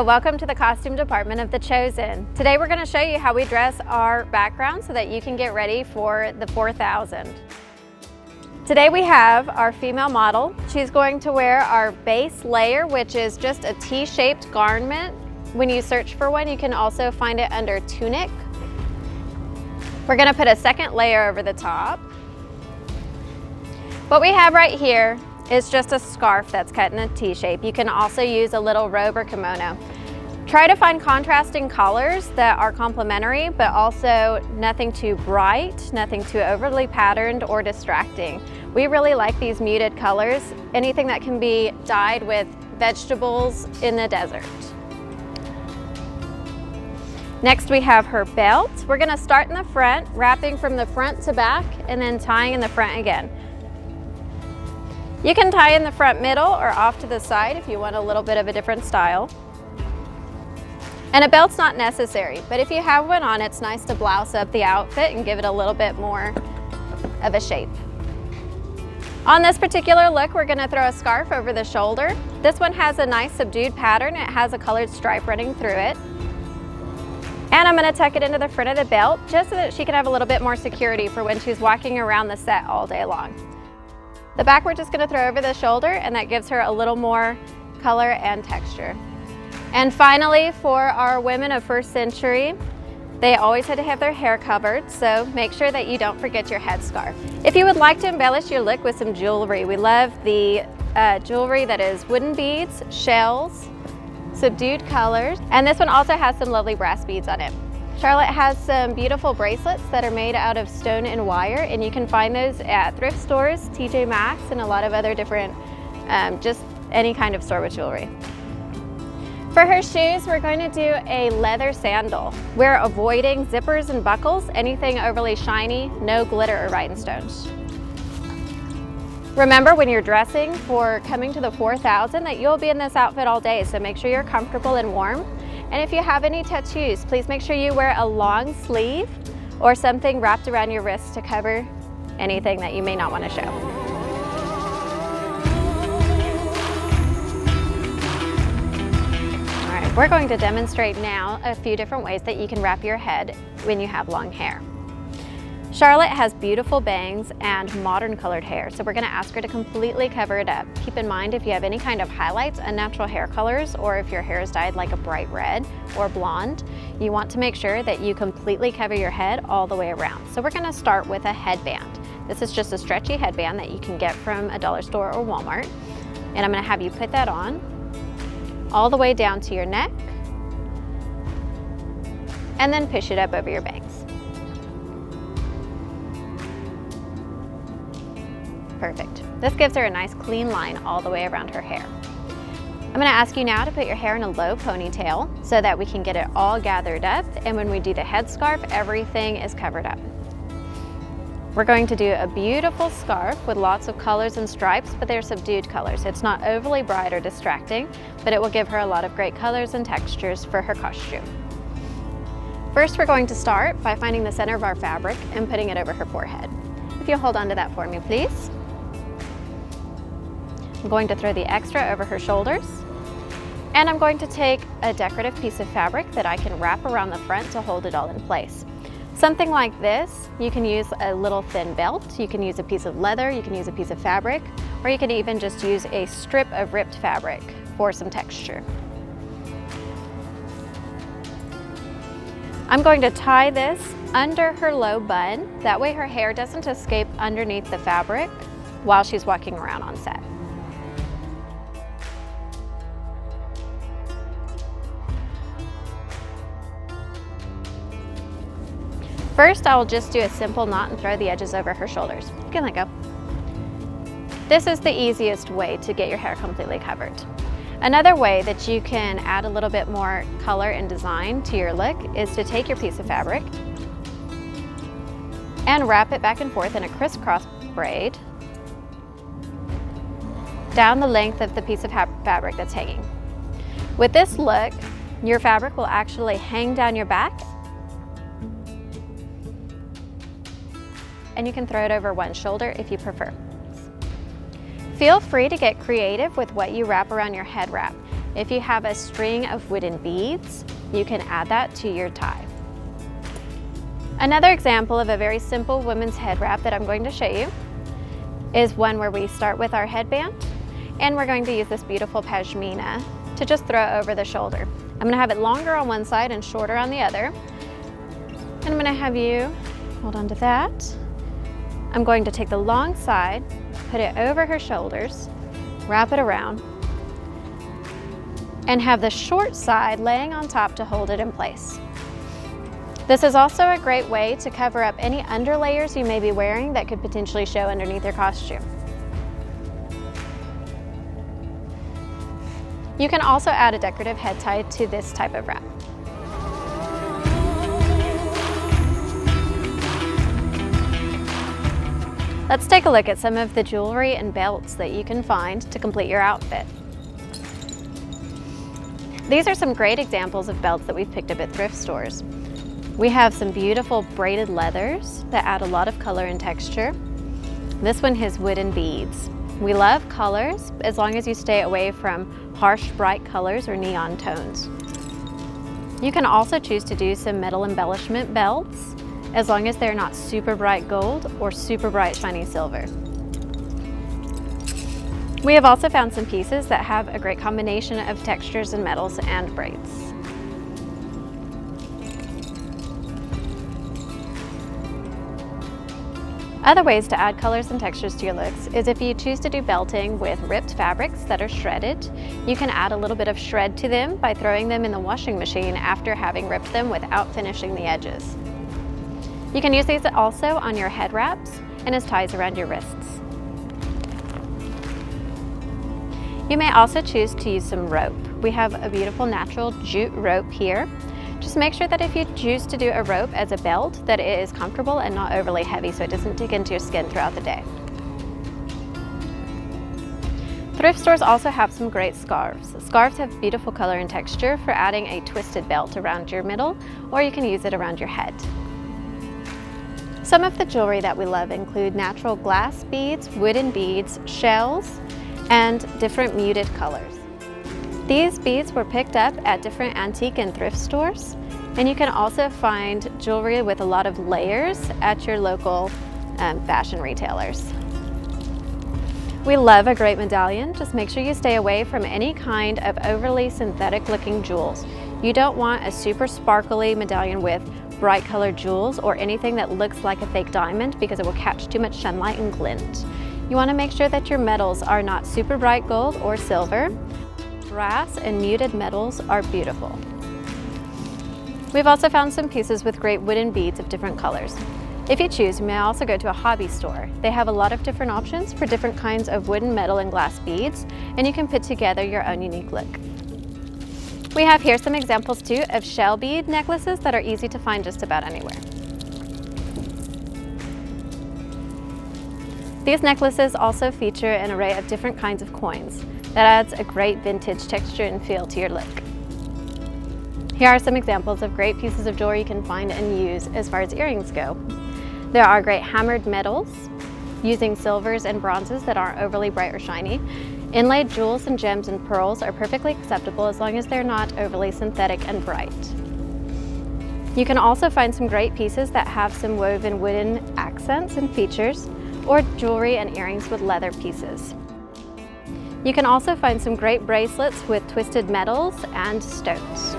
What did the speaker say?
Hello, welcome to the costume department of The Chosen. Today we're going to show you how we dress our background so that you can get ready for the 4000. Today we have our female model. She's going to wear our base layer, which is just a T-shaped garment. When you search for one, you can also find it under tunic. We're going to put a second layer over the top. What we have right here is just a scarf that's cut in a T-shape. You can also use a little robe or kimono. Try to find contrasting colors that are complementary, but also nothing too bright, nothing too overly patterned or distracting. We really like these muted colors, anything that can be dyed with vegetables in the desert. Next we have her belt. We're gonna start in the front, wrapping from the front to back, and then tying in the front again. You can tie in the front middle or off to the side if you want a little bit of a different style. And a belt's not necessary, but if you have one on, it's nice to blouse up the outfit and give it a little bit more of a shape. On this particular look, we're gonna throw a scarf over the shoulder. This one has a nice subdued pattern. It has a colored stripe running through it. And I'm gonna tuck it into the front of the belt just so that she can have a little bit more security for when she's walking around the set all day long. The back we're just gonna throw over the shoulder, and that gives her a little more color and texture. And finally, for our women of first century, they always had to have their hair covered, so make sure that you don't forget your headscarf. If you would like to embellish your look with some jewelry, we love the jewelry that is wooden beads, shells, subdued colors, and this one also has some lovely brass beads on it. Charlotte has some beautiful bracelets that are made out of stone and wire, and you can find those at thrift stores, TJ Maxx, and a lot of other different, just any kind of store with jewelry. For her shoes, we're going to do a leather sandal. We're avoiding zippers and buckles, anything overly shiny, no glitter or rhinestones. Remember, when you're dressing for coming to the 4000, that you'll be in this outfit all day, so make sure you're comfortable and warm. And if you have any tattoos, please make sure you wear a long sleeve or something wrapped around your wrist to cover anything that you may not want to show. All right, we're going to demonstrate now a few different ways that you can wrap your head when you have long hair. Charlotte has beautiful bangs and modern colored hair, so we're going to ask her to completely cover it up. Keep in mind, if you have any kind of highlights, unnatural hair colors, or if your hair is dyed like a bright red or blonde, you want to make sure that you completely cover your head all the way around. So we're going to start with a headband. This is just a stretchy headband that you can get from a dollar store or Walmart. And I'm going to have you put that on all the way down to your neck, and then push it up over your bangs. Perfect. This gives her a nice clean line all the way around her hair. I'm going to ask you now to put your hair in a low ponytail so that we can get it all gathered up, and when we do the headscarf, everything is covered up. We're going to do a beautiful scarf with lots of colors and stripes, but they're subdued colors. It's not overly bright or distracting, but it will give her a lot of great colors and textures for her costume. First, we're going to start by finding the center of our fabric and putting it over her forehead. If you'll hold on to that for me, please. I'm going to throw the extra over her shoulders, and I'm going to take a decorative piece of fabric that I can wrap around the front to hold it all in place. Something like this, you can use a little thin belt, you can use a piece of leather, you can use a piece of fabric, or you can even just use a strip of ripped fabric for some texture. I'm going to tie this under her low bun, that way her hair doesn't escape underneath the fabric while she's walking around on set. First, I'll just do a simple knot and throw the edges over her shoulders. You can let go. This is the easiest way to get your hair completely covered. Another way that you can add a little bit more color and design to your look is to take your piece of fabric and wrap it back and forth in a crisscross braid down the length of the piece of fabric that's hanging. With this look, your fabric will actually hang down your back, and you can throw it over one shoulder if you prefer. Feel free to get creative with what you wrap around your head wrap. If you have a string of wooden beads, you can add that to your tie. Another example of a very simple women's head wrap that I'm going to show you is one where we start with our headband, and we're going to use this beautiful pashmina to just throw over the shoulder. I'm going to have it longer on one side and shorter on the other. And I'm going to have you hold on to that. I'm going to take the long side, put it over her shoulders, wrap it around, and have the short side laying on top to hold it in place. This is also a great way to cover up any underlayers you may be wearing that could potentially show underneath your costume. You can also add a decorative head tie to this type of wrap. Let's take a look at some of the jewelry and belts that you can find to complete your outfit. These are some great examples of belts that we've picked up at thrift stores. We have some beautiful braided leathers that add a lot of color and texture. This one has wooden beads. We love colors as long as you stay away from harsh, bright colors or neon tones. You can also choose to do some metal embellishment belts as long as they're not super bright gold or super bright shiny silver. We have also found some pieces that have a great combination of textures and metals and braids. Other ways to add colors and textures to your looks is if you choose to do belting with ripped fabrics that are shredded, you can add a little bit of shred to them by throwing them in the washing machine after having ripped them without finishing the edges. You can use these also on your head wraps and as ties around your wrists. You may also choose to use some rope. We have a beautiful natural jute rope here. Just make sure that if you choose to do a rope as a belt, that it is comfortable and not overly heavy so it doesn't dig into your skin throughout the day. Thrift stores also have some great scarves. Scarves have beautiful color and texture for adding a twisted belt around your middle, or you can use it around your head. Some of the jewelry that we love include natural glass beads, wooden beads, shells, and different muted colors. These beads were picked up at different antique and thrift stores, and you can also find jewelry with a lot of layers at your local fashion retailers. We love a great medallion. Just make sure you stay away from any kind of overly synthetic looking jewels. You don't want a super sparkly medallion with bright colored jewels or anything that looks like a fake diamond because it will catch too much sunlight and glint. You want to make sure that your metals are not super bright gold or silver. Brass and muted metals are beautiful. We've also found some pieces with great wooden beads of different colors. If you choose, you may also go to a hobby store. They have a lot of different options for different kinds of wooden, metal, and glass beads, and you can put together your own unique look. We have here some examples too of shell bead necklaces that are easy to find just about anywhere. These necklaces also feature an array of different kinds of coins. That adds a great vintage texture and feel to your look. Here are some examples of great pieces of jewelry you can find and use as far as earrings go. There are great hammered metals using silvers and bronzes that aren't overly bright or shiny. Inlaid jewels and gems and pearls are perfectly acceptable as long as they're not overly synthetic and bright. You can also find some great pieces that have some woven wooden accents and features, or jewelry and earrings with leather pieces. You can also find some great bracelets with twisted metals and stones.